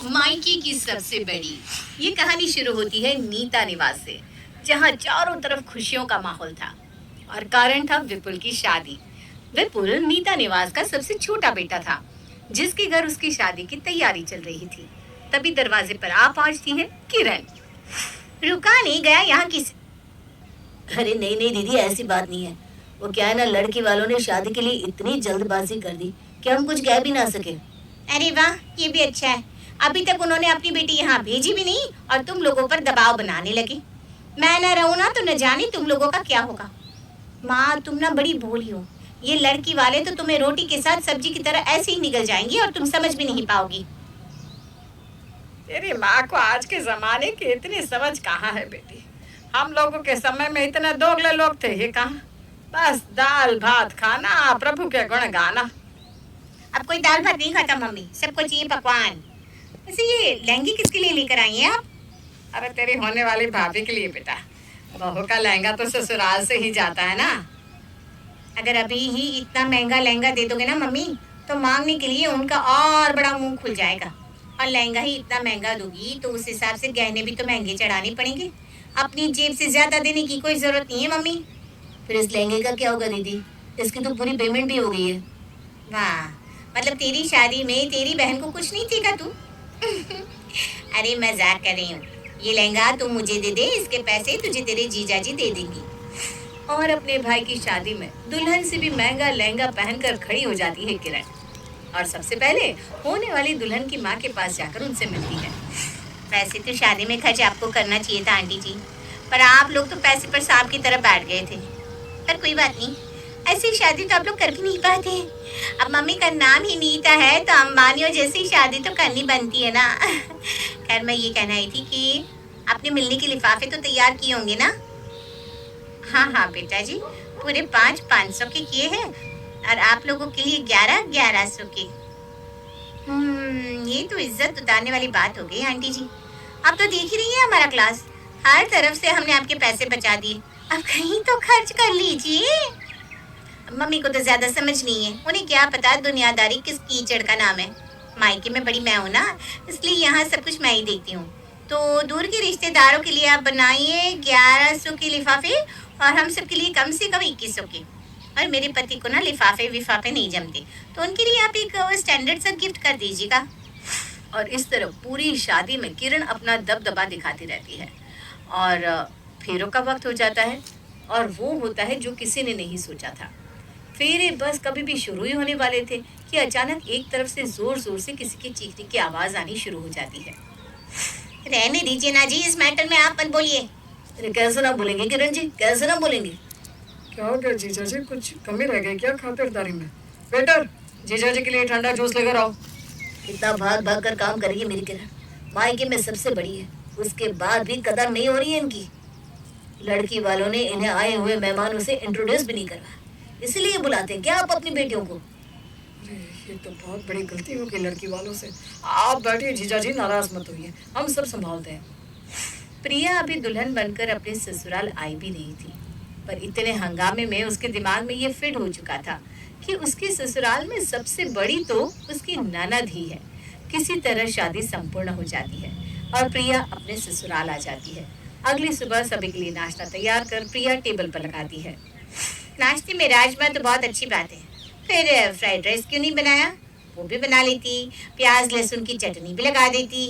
मायके की सबसे बड़ी ये कहानी शुरू होती है नीता निवास से, जहां चारों तरफ खुशियों का माहौल था और कारण था विपुल की शादी। विपुल नीता निवास का सबसे छोटा बेटा था, जिसके घर उसकी शादी की तैयारी चल रही थी। तभी दरवाजे पर आ पहुंचती है किरण। रुका नहीं गया यहाँ किस। अरे नहीं नहीं दीदी, ऐसी बात नहीं है। वो क्या है ना, लड़की वालों ने शादी के लिए इतनी जल्दबाजी कर दी कि हम कुछ कह भी ना सके। अरे वाह, ये भी अच्छा है। अभी तक उन्होंने अपनी बेटी यहाँ भेजी भी नहीं और तुम लोगों पर दबाव बनाने लगे। मैं न रहूं ना तो न जाने तुम लोगों का क्या होगा। माँ, तुम ना बड़ी भोली हो। ये लड़की वाले तो तुम्हें रोटी के साथ सब्जी की तरह ऐसे ही निकल जाएंगे और तुम समझ भी नहीं पाओगी। तेरी माँ को आज के जमाने की इतनी समझ कहाँ है बेटी। हम लोगों के समय में इतने दोगले लोग थे ये कहाँ। बस दाल भात खाना, प्रभु के गुण गाना। अब कोई दाल भात नहीं खाता मम्मी, सबको चाहिए पकवान। वैसे ये लहंगी किसके लिए लेकर आई हैं आप? अरे तेरी होने वाली भाभी के लिए बेटा। बहू का लहंगा तो ससुराल से ही जाता है ना। अगर अभी ही इतना महंगा लहंगा दे दोगे ना मम्मी, तो मांगने के लिए उनका और बड़ा मुंह खुल जाएगा। और लहंगा ही इतना महंगा दोगी तो उस हिसाब से गहने भी तो महंगे चढ़ाने पड़ेंगे। अपनी जेब से ज्यादा देने की कोई जरूरत नहीं है मम्मी। फिर इस लहंगे का क्या होगा दीदी? इसकी तो पूरी पेमेंट भी हो गई है। वाह, मतलब तेरी शादी में तेरी बहन को कुछ नहीं देगा तू? अरे मजाक कर रही हूँ। ये लहंगा तू मुझे दे दे, इसके पैसे तुझे तेरे जीजाजी दे देंगी। और अपने भाई की शादी में दुल्हन से भी महंगा लहंगा पहनकर खड़ी हो जाती है किरण, और सबसे पहले होने वाली दुल्हन की माँ के पास जाकर उनसे मिलती है। वैसे तो शादी में खर्च आपको करना चाहिए था आंटी जी, पर आप लोग तो पैसे पर सांप की तरह बैठ गए थे। पर कोई बात नहीं, ऐसी शादी तो आप लोग कर भी नहीं पाते। अब मम्मी का नाम ही नीता है तो अंबानियों जैसी शादी तो करनी बनती है ना। खैर, मैं ये कहना ही थी कि आपने मिलने के लिफाफे तो तैयार किए होंगे ना? हाँ हाँ बेटा जी, पूरे 500 के किए हैं और आप लोगों के लिए 1100 के। ये तो इज्जत उतारने वाली बात हो गई आंटी जी। आप तो देख ही रही है हमारा क्लास, हर तरफ से हमने आपके पैसे बचा दिए। अब कहीं तो खर्च कर लीजिए। मम्मी को तो ज्यादा समझ नहीं है, उन्हें क्या पता दुनियादारी किस कीचड़ का नाम है। मायके में बड़ी मैं हूँ ना, इसलिए यहाँ सब कुछ मैं ही देखती हूँ। तो दूर के रिश्तेदारों के लिए आप बनाइए 1100 के लिफाफे और हम सब के लिए कम से कम 2100 के। और मेरे पति को ना लिफाफे विफाफे नहीं जमते, तो उनके लिए आप एक स्टैंडर्ड सा गिफ्ट कर दीजिएगा। और इस तरह पूरी शादी में किरण अपना दबदबा दिखाती रहती है। और फेरों का वक्त हो जाता है, और वो होता है जो किसी ने नहीं सोचा था। फेरे बस कभी भी शुरू ही होने वाले थे कि अचानक एक तरफ से जोर जोर से किसी की चीखने की आवाज आनी शुरू हो जाती है। रहने दीजिए ना जी, इस मैटर में आप मत बोलिए। अरे कैसे ना बोलेंगे किरण जी, कैसे ना बोलेंगे। क्या हो गया जीजा जी, कुछ कमी रह गई क्या खातिरदारी में? वेटर, जीजा जी के लिए ठंडा जूस लेकर आओ। इतना भाग भाग कर काम करेगी मेरी किरण, मायके में सबसे बड़ी है, उसके बाद भी कदर नहीं हो रही है इनकी। लड़की वालों ने इन्हें आए हुए मेहमानों से इंट्रोड्यूस भी नहीं करवाया, इसलिए बुलाते हैं क्या आप अपनी बेटियों को? अरे ये तो बहुत बड़ी गलती हो गई लड़की वालों से। आप बैठिए जीजा जी, नाराज मत होइए, हम सब संभालते हैं। प्रिया अभी दुल्हन बनकर अपने ससुराल आई भी नहीं थी, पर इतने हंगामे में उसके दिमाग में ये फिट हो चुका था कि उसके ससुराल में सबसे बड़ी तो उसकी ननद ही है। किसी तरह शादी संपूर्ण हो जाती है और प्रिया अपने ससुराल आ जाती है। अगली सुबह सभी के लिए नाश्ता तैयार कर प्रिया टेबल पर लगाती है। नाश्ते में राजमा तो बहुत अच्छी बात है, फिर फ्राइड राइस क्यों नहीं बनाया? वो भी बना लेती, प्याज लहसुन की चटनी भी लगा देती।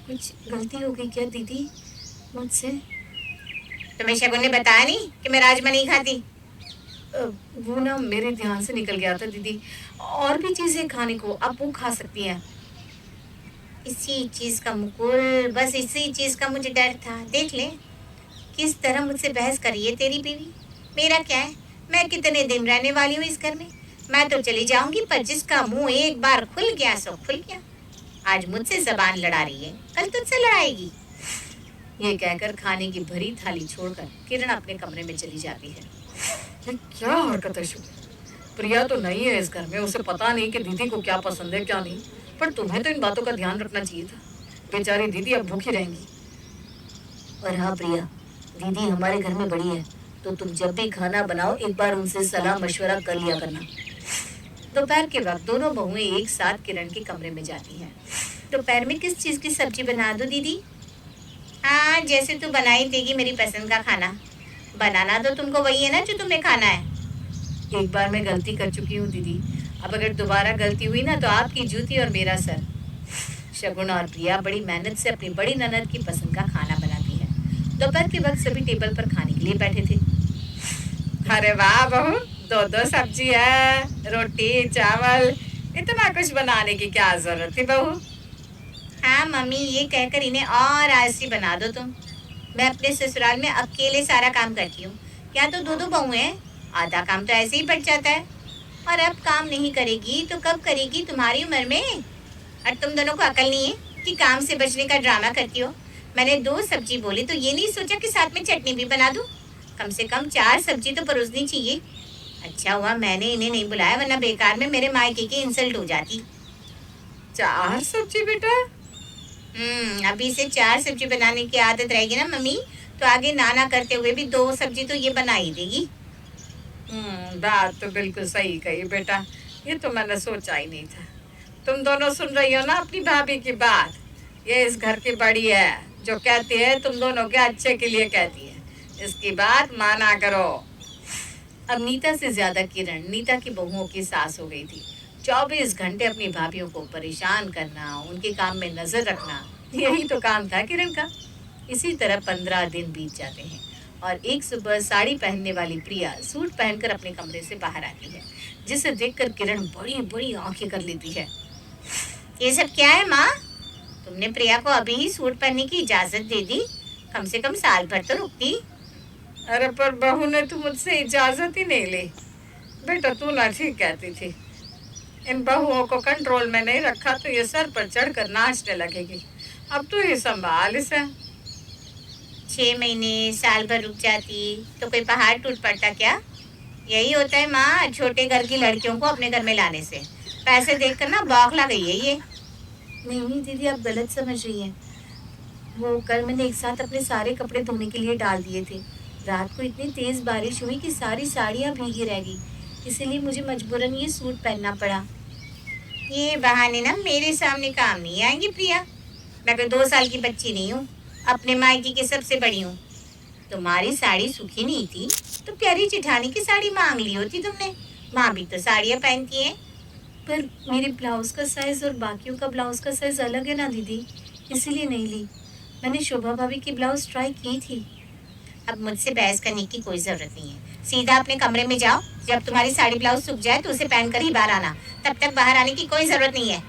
कुछ गलती हो गई क्या दीदी मुझसे? तुम्हें शगुन ने बताया नहीं कि मैं राजमा नहीं खाती? वो ना मेरे ध्यान से निकल गया था दीदी, और भी चीजें खाने को आप वो खा सकती हैं। इसी चीज का मुकुल, बस इसी चीज का मुझे डर था। देख ले किस तरह मुझसे बहस कर रही है तेरी बीवी। मेरा क्या है, मैं कितने दिन रहने वाली हूँ इस घर में। मैं तो चली जाऊंगी, पर जिसका मुंह एक बार खुल गया सो खुल गया। आज मुझसे जबान लड़ा रही है, कल तुझसे लड़ाएगी। ये कहकर खाने की भरी थाली छोड़कर किरण अपने कमरे में चली जाती है। ये क्या हरकत है शुभ? प्रिया तो नहीं है इस घर में, उसे पता नहीं कि दीदी को क्या पसंद है क्या नहीं, पर तुम्हें तो इन बातों का ध्यान रखना चाहिए था। बेचारी दीदी अब भूखी रहेंगी। और हाँ प्रिया, दीदी हमारे घर में बड़ी है, तो तुम जब भी खाना बनाओ एक बार उनसे सलाह मशवरा कर लिया करना। दोपहर के वक्त दोनों बहुएं एक साथ किरण के कमरे में जाती हैं। दोपहर में किस चीज़ की सब्जी बना दूँ दीदी? हाँ, जैसे तू बनाई देगी मेरी पसंद का खाना। बनाना तो तुमको वही है ना जो तुम्हें खाना है। एक बार मैं गलती कर चुकी हूँ दीदी, अब अगर दोबारा गलती हुई ना तो आपकी जूती और मेरा सर। शगुन और प्रिया बड़ी मेहनत से अपनी बड़ी ननद की पसंद का खाना बनाती है। दोपहर के वक्त सभी टेबल पर खाने के लिए बैठे थे। अरे वाह बहू, दो दो सब्जी है, रोटी चावल, इतना कुछ बनाने की क्या जरूरत थी बहू? हाँ मम्मी, ये कहकर इन्हें और आलसी बना दो तुम। मैं अपने ससुराल में अकेले सारा काम करती हूँ। क्या तो दो दो बहू हैं, आधा काम तो ऐसे ही बच जाता है। और अब काम नहीं करेगी तो कब करेगी तुम्हारी उम्र में? और तुम दोनों को अकल नहीं है कि काम से बचने का ड्रामा करती हो। मैंने 2 सब्जी बोली तो ये नहीं सोचा कि साथ में चटनी भी बना दूँ। कम से कम 4 सब्जी तो परोसनी चाहिए। अच्छा हुआ मैंने इन्हें नहीं बुलाया, वरना बेकार में मेरे मायके की इंसल्ट हो जाती। 4 सब्जी बेटा? अभी से 4 सब्जी बनाने की आदत रहेगी ना मम्मी, तो आगे नाना करते हुए भी 2 सब्जी तो ये बना ही देगी। बात तो बिल्कुल सही कही बेटा, ये तो मैंने सोचा ही नहीं था। तुम दोनों सुन रही हो ना अपनी भाभी की बात? ये इस घर की बड़ी है, जो कहती है तुम दोनों के अच्छे के लिए कहती है। इसकी बात माना करो। अब नीता से ज्यादा किरण नीता की बहुओं की सास हो गई थी। 24 घंटे अपनी भाभीयों को परेशान करना, उनके काम में नजर रखना, यही तो काम था किरण का। इसी तरह 15 दिन बीत जाते हैं और एक सुबह साड़ी पहनने वाली प्रिया सूट पहनकर अपने कमरे से बाहर आती है, जिसे देखकर किरण बड़ी बड़ी आंखें कर लेती है। ये सब क्या है माँ? तुमने प्रिया को अभी ही सूट पहनने की इजाजत दे दी, कम से कम साल भर तो रुकती। अरे पर बहू ने तो मुझसे इजाजत ही नहीं ली। बेटा तू ना ठीक कहती थी, इन बहुओं को कंट्रोल में नहीं रखा तो ये सर पर चढ़कर नाचने लगेगी। अब तू ही संभाल इसे। 6 महीने साल भर रुक जाती तो कोई पहाड़ टूट पड़ता क्या? यही होता है माँ छोटे घर की लड़कियों को अपने घर में लाने से। पैसे देखकर ना बौखला गई है ये। नहीं दीदी, आप गलत समझ रही हैं। वो कल मैंने एक साथ अपने सारे कपड़े धोने के लिए डाल दिए थे। रात को इतनी तेज बारिश हुई कि सारी साड़ियाँ भीगी रह गई, इसीलिए मुझे मजबूरन ये सूट पहनना पड़ा। ये बहाने ना मेरे सामने काम नहीं आएंगे प्रिया। मैं कोई 2 साल की बच्ची नहीं हूँ, अपने मायके की सबसे बड़ी हूँ। तुम्हारी साड़ी सूखी नहीं थी तो प्यारी जेठानी की साड़ी मांग ली होती तुमने। माँ भी तो साड़ियाँ पहनती हैं। पर मेरे ब्लाउज का साइज और बाकियों का ब्लाउज का साइज अलग है ना दीदी, इसीलिए नहीं ली। मैंने शोभा भाभी की ब्लाउज ट्राई की थी। अब मुझसे बहस करने की कोई जरूरत नहीं है, सीधा अपने कमरे में जाओ। जब तुम्हारी साड़ी ब्लाउज सूख जाए तो उसे पहनकर ही बाहर आना, तब तक बाहर आने की कोई जरूरत नहीं है।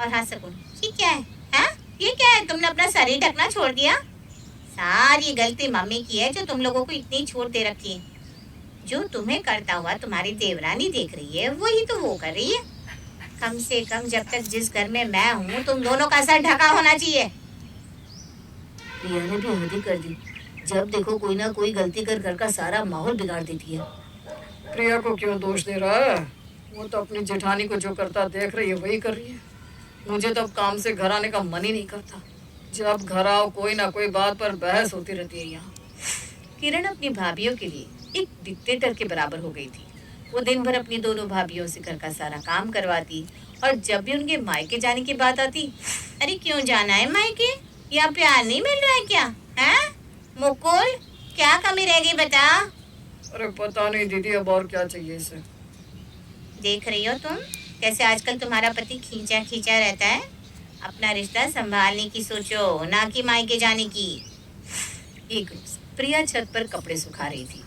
और हाँ सकुन, ये क्या है? हाँ, ये क्या है? तुमने अपना शरीर ढकना छोड़ दिया। सारी गलती मम्मी की है जो तुम लोगों को इतनी छूट दे रखी है। जो तुम्हें करता हुआ तुम्हारी देवरानी देख रही है वही तो वो कर रही है। कम से कम जब तक जिस घर में मैं हूँ तुम दोनों का सर ढका होना चाहिए। प्रिया ने भी हद ही कर दी। जब देखो कोई ना कोई गलती कर घर का सारा माहौल बिगाड़ देती है। प्रिया को क्यों दोष दे रहा है? वो तो अपनी जेठानी को जो करता देख रही है वही कर रही है। मुझे तो अब काम से घर आने का मन ही नहीं करता। जब घर आओ कोई ना कोई बात पर बहस होती रहती है यहाँ। किरण अपनी भाभीयों के लिए एक डिक्टेटर के बराबर हो गई थी। वो दिन भर अपनी दोनों भाभीयों से घर का सारा काम करवाती और जब भी उनके मायके जाने की बात आती, अरे क्यों जाना है मायके? यहाँ प्यार नहीं मिल रहा है क्या? हैं? मुकुल, क्या कमी रह गई बता। अरे पता नहीं दीदी, अब और क्या चाहिए इसे। देख रही हो तुम कैसे आजकल तुम्हारा पति खींचा खींचा रहता है। अपना रिश्ता संभालने की सोचो, ना कि मायके जाने की। एक रोज प्रिया छत पर कपड़े सुखा रही थी।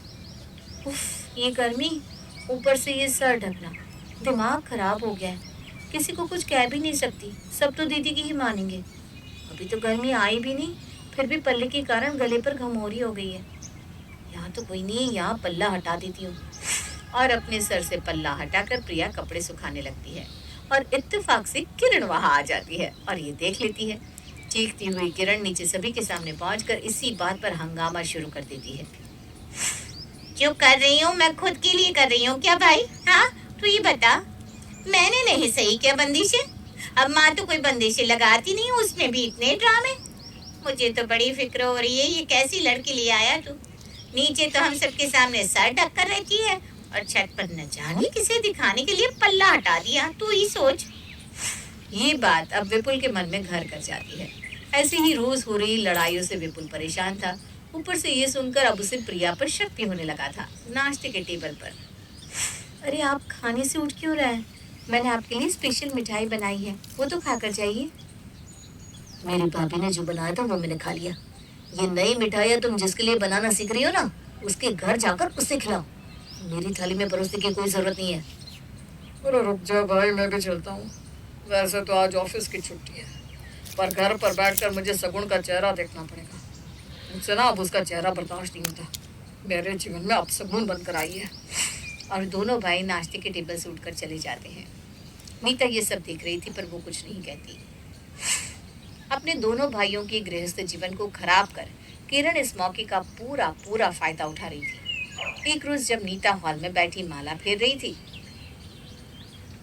उफ, ये गर्मी, ऊपर से ये सर ढकना, दिमाग खराब हो गया है। किसी को कुछ कह भी नहीं सकती, सब तो दीदी की ही मानेंगे। अभी तो गर्मी आई भी नहीं, फिर भी पल्ले के कारण गले पर घमौरी हो गई है। यहाँ तो कोई नहीं है, यहाँ पल्ला हटा देती हूँ। और अपने सर से पल्ला हटाकर प्रिया कपड़े सुखाने लगती है और इत्तेफाक से किरण वहां आ जाती है और ये देख लेती है। चीखती हुई किरण नीचे सभी के सामने पहुंचकर इसी बात पर हंगामा शुरू कर देती है। जो कर रही हूँ मैं खुद के लिए कर रही हूँ क्या भाई? हाँ, तू ये बता, मैंने नहीं सही क्या बंदिशें? अब माँ तो कोई बंदिशें लगाती नहीं, उसमें भी इतने ड्रामे। मुझे तो बड़ी फिक्र हो रही है, ये कैसी लड़की ले आया तू। नीचे तो हम सबके सामने सर ढक कर रहती है और छत पर न जाने किसे दिखाने के लिए पल्ला हटा दिया। तू ही सोच। ये बात अब विपुल के मन में घर कर जाती है। ऐसे ही रोज हो रही लड़ाइयों से विपुल परेशान था। ऊपर से ये सुनकर अब उसे प्रिया पर शक भी होने लगा था। नाश्ते के टेबल पर, अरे आप खाने से उठ क्यों रहे हैं? मैंने आपके लिए स्पेशल मिठाई बनाई है, वो तो खाकर जाइए। मेरी भाभी ने जो बनाया था वो मैंने खा लिया। ये नई मिठाइयाँ तुम जिसके लिए बनाना सीख रही हो ना, उसके घर जाकर उससे खिलाओ। मेरी थाली में परोसने की कोई जरूरत नहीं है। अरे रुक जा भाई, मैं भी चलता हूँ। वैसे तो आज ऑफिस की छुट्टी है, पर घर पर बैठकर मुझे सगुन का चेहरा देखना पड़ेगा। मुझसे ना अब उसका चेहरा बर्दाश्त नहीं होता। मेरे जीवन में अब सगुन बनकर आई है। और दोनों भाई नाश्ते के टेबल से उठकर चले जाते हैं। नीता ये सब देख रही थी पर वो कुछ नहीं कहती। अपने दोनों भाइयों के गृहस्थ जीवन को खराब कर किरण इस मौके का पूरा पूरा फायदा उठा रही थी। एक रोज जब नीता हॉल में बैठी माला फेर रही थी,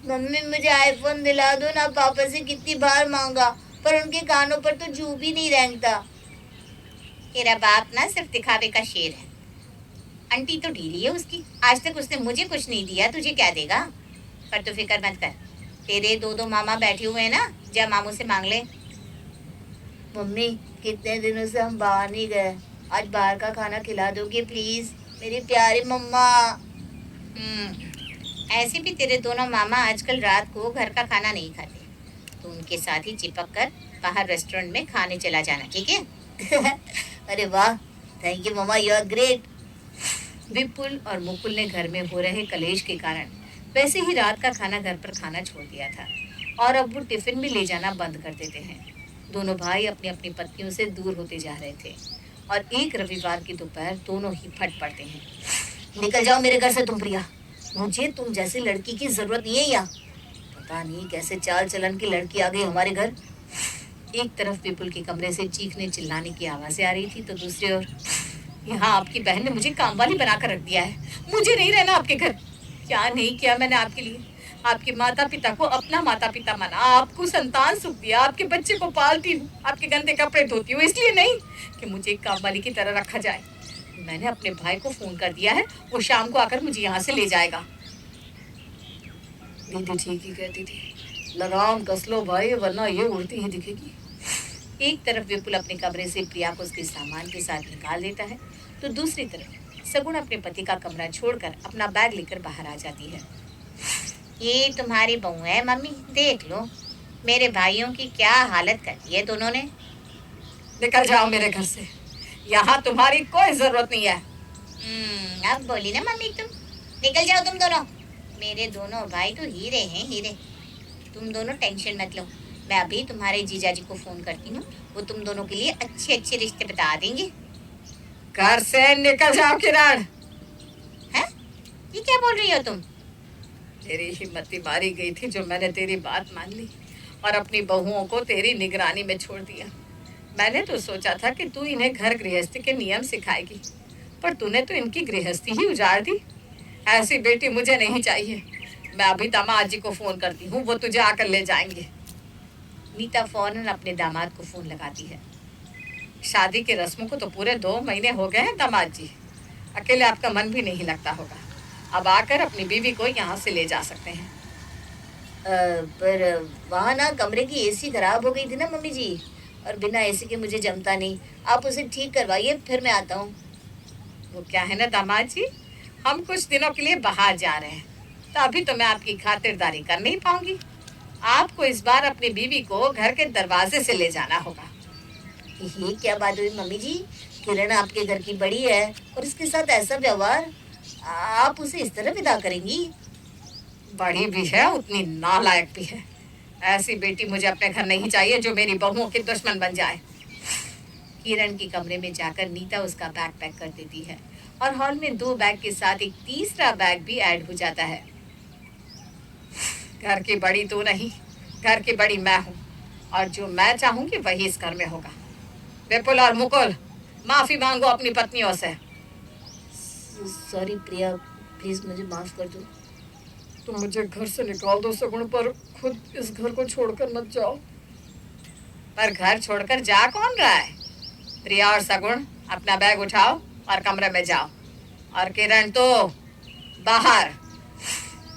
मम्मी मुझे आईफोन दिला दो ना, पापा से कितनी बार मांगा पर उनके कानों पर तो जू भी नहीं रेंगता। तेरा बाप ना सिर्फ दिखावे का शेर है। आंटी तो ढीली है उसकी, आज तक उसने मुझे कुछ नहीं दिया, तुझे क्या देगा? पर तू फिक्र मत कर, तेरे दो दो मामा बैठे हुए हैं ना, जा मामू से मांग ले। मम्मी कितने दिनों से हम बाहर नहीं गए, आज बाहर का खाना खिला दोगे प्लीज, मेरी प्यारी मम्मा। ऐसे भी तेरे दोनों मामा आजकल रात को घर का खाना नहीं खाते, तो उनके साथ ही चिपक कर बाहर रेस्टोरेंट में खाने चला जाना, ठीक है? अरे वाह, थैंक यू मम्मा, यू आर ग्रेट। विपुल और मुकुल ने घर में हो रहे कलेश के कारण वैसे ही रात का खाना घर पर खाना छोड़ दिया था और अब वो टिफिन भी ले जाना बंद कर देते हैं। दोनों भाई अपनी अपनी पत्नियों से दूर होते जा रहे थे और एक रविवार की दोपहर दोनों ही फट पड़ते हैं। निकल जाओ मेरे घर से तुम प्रिया, मुझे तुम जैसी लड़की की जरूरत नहीं है यहाँ। पता नहीं कैसे चाल चलन की लड़की आ गई हमारे घर। एक तरफ विपुल के कमरे से चीखने चिल्लाने की आवाजें आ रही थी, तो दूसरी ओर यहाँ आपकी बहन ने मुझे काम वाली बनाकर रख दिया है। मुझे नहीं रहना आपके घर। क्या नहीं किया मैंने आपके लिए? आपके माता पिता को अपना माता पिता माना, आपको संतान सुख दिया, आपके बच्चे को पालती हूँ, आपके गंदे कपड़े धोती हूँ, इसलिए नहीं कि मुझे एक काम वाली की तरह रखा जाए। मैंने अपने भाई को फोन कर दिया है, वो शाम को आकर मुझे यहाँ से ले जाएगा। दीदी ठीक ही कहती थी, लगाम कस लो भाई वरना ये उड़ती ही दिखेगी। एक तरफ विपुल अपने कमरे से प्रिया को उसके सामान के साथ निकाल देता है, तो दूसरी तरफ सगुण अपने पति का कमरा छोड़कर अपना बैग लेकर बाहर आ जाती है। ये तुम्हारी बहू है मम्मी, देख लो मेरे भाइयों की क्या हालत कर दी है दोनों ने। निकल जाओ मेरे घर से, यहाँ तुम्हारी कोई जरूरत नहीं है। अब बोली ना मम्मी तुम, निकल जाओ तुम दोनों। मेरे दोनों भाई तो हीरे हैं हीरे, तुम दोनों टेंशन मत लो। मैं अभी तुम्हारे जीजाजी को फोन करती हूँ, वो तुम दोनों के लिए अच्छे अच्छे रिश्ते बता देंगे। घर से निकल जाओ किरण। हैं? ये क्या बोल रही हो तुम? तेरी हिम्मत मारी गई थी जो मैंने तेरी बात मान ली और अपनी बहुओं को तेरी निगरानी में छोड़ दिया। मैंने तो सोचा था कि तू इन्हें घर गृहस्थी के नियम सिखाएगी, पर तूने तो इनकी गृहस्थी ही उजाड़ दी। ऐसी बेटी मुझे नहीं चाहिए। मैं अभी दामाद जी को फोन करती हूँ, वो तुझे आकर ले जाएंगे। नीता फौरन अपने दामाद को फोन लगाती है। शादी के रस्मों को तो पूरे 2 महीने हो गए हैं दामाद जी, अकेले आपका मन भी नहीं लगता होगा। अब आकर अपनी बीवी को यहाँ से ले जा सकते हैं। पर वहाँ ना कमरे की एसी खराब हो गई थी ना मम्मी जी, और बिना एसी के मुझे जमता नहीं। आप उसे ठीक करवाइए, फिर मैं आता हूँ। वो क्या है ना दामाद जी, हम कुछ दिनों के लिए बाहर जा रहे हैं, तो अभी तो मैं आपकी खातिरदारी कर नहीं पाऊंगी। आपको इस बार अपनी बीवी को घर के दरवाजे से ले जाना होगा। ये क्या बात हुई मम्मी जी, किरण आपके घर की बड़ी है और इसके साथ ऐसा व्यवहार, आप उसे इस तरह विदा करेंगी? बड़ी भी है उतनी नालायक भी है। ऐसी बेटी मुझे अपने घर नहीं चाहिए जो मेरी बहुओं की दुश्मन बन जाए। किरण के कमरे में जाकर नीता उसका बैग पैक कर देती है और हॉल में 2 बैग के साथ एक तीसरा बैग भी ऐड हो जाता है। घर की बड़ी तू नहीं, घर की बड़ी मैं हूँ और जो मैं चाहूंगी वही इस घर में होगा। विपुल और मुकुल, माफी मांगो अपनी पत्नियों से। सॉरी प्रिया, प्लीज मुझे माफ कर दो। तुम मुझे घर से निकाल दो सगुण, पर खुद इस घर को छोड़कर मत जाओ। पर घर छोड़कर जा कौन रहा है? प्रिया और सगुण अपना बैग उठाओ और कमरे में जाओ, और किरण तो बाहर।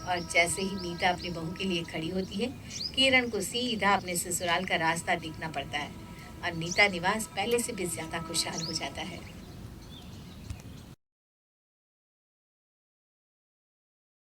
और जैसे ही नीता अपनी बहू के लिए खड़ी होती है, किरण को सीधा अपने ससुराल का रास्ता दिखना पड़ता है और नीता निवास पहले से भी ज्यादा खुशहाल हो जाता है।